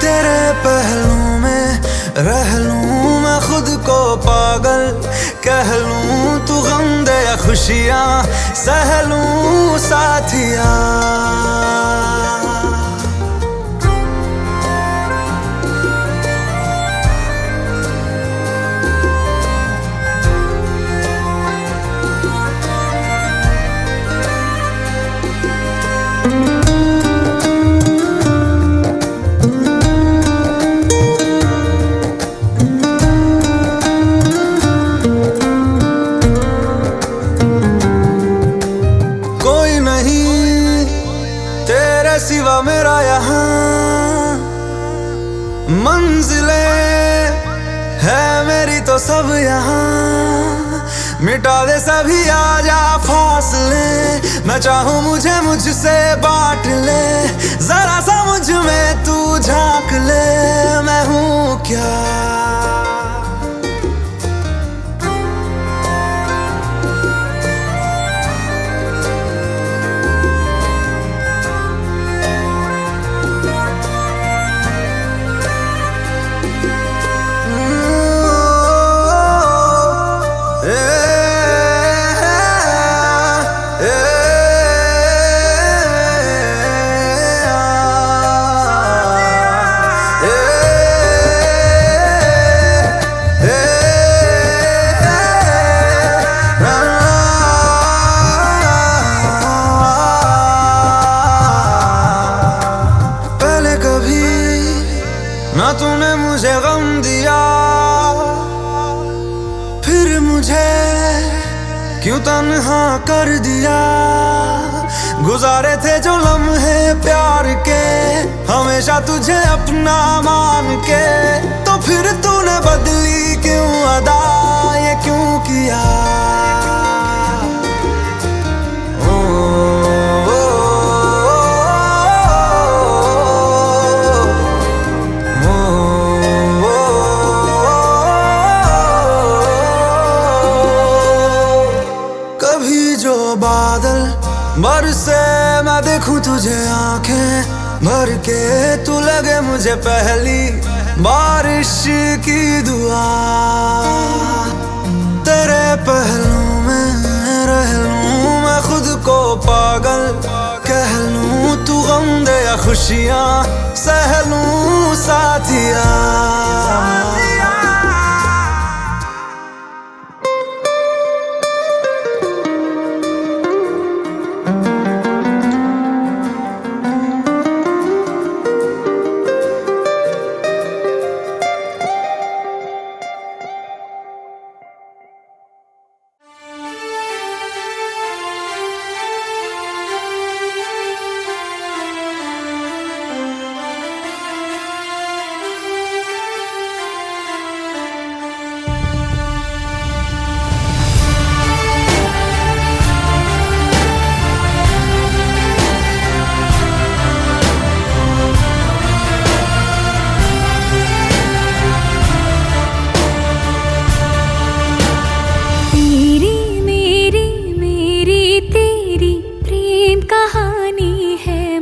तेरे पहलू में रह लूं मैं खुद को पागल, कह लूं तू गम दे या खुशियां सह लूं साथिया। मेरा यहाँ मंजिलें है मेरी तो सब यहाँ, मिटा दे सभी आजा फासले, मैं चाहूँ मुझे मुझसे बांट ले, जरा सा मुझ में तू झांक ले, मैं हूँ क्या। ना तूने मुझे गम दिया, फिर मुझे क्यों तन्हा कर दिया। गुजारे थे जो लम्हे प्यार के, हमेशा तुझे अपना मान के, तो फिर तूने बदली क्यों अदा, ये क्यों किया। बादल बरसे मैं देखूं तुझे आंखें भर के, तू लगे मुझे पहली बारिश की दुआ। तेरे पहलू में रह लूं मैं खुद को पागल कह लूं, तू गम दे या खुशियां सह लूं साथिया।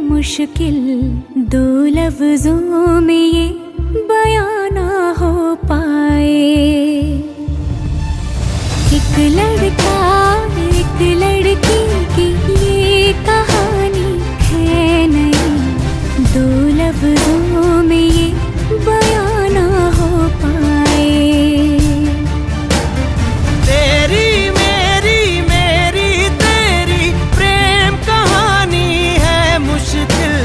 मुश्किल दो लफ्जों में ये बयां ना हो पाए। एक लड़का एक लड़की की ये कहानी है नहीं, दो लफ्जों में ये बयां ना हो पाए। तेरी मेरी मेरी तेरी प्रेम कहानी है मुश्किल,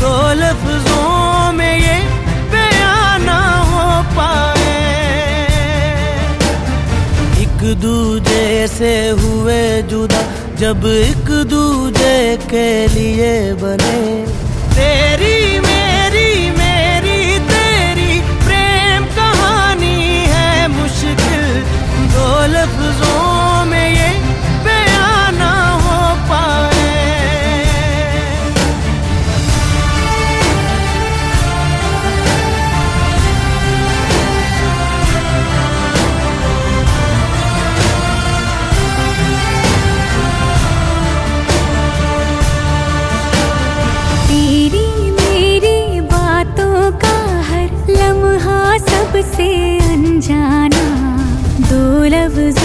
दो लफ्जों में ये बयां ना हो पाए। एक दूजे से हुए जुदा जब एक दूजे के लिए बने, तेरी मेरी मेरी तेरी प्रेम कहानी है मुश्किल, दो लफ्जों में ये बयां ना हो पाए। तेरी मेरी बातों का हर लम्हा सबसे अनजाना, दो लफ्ज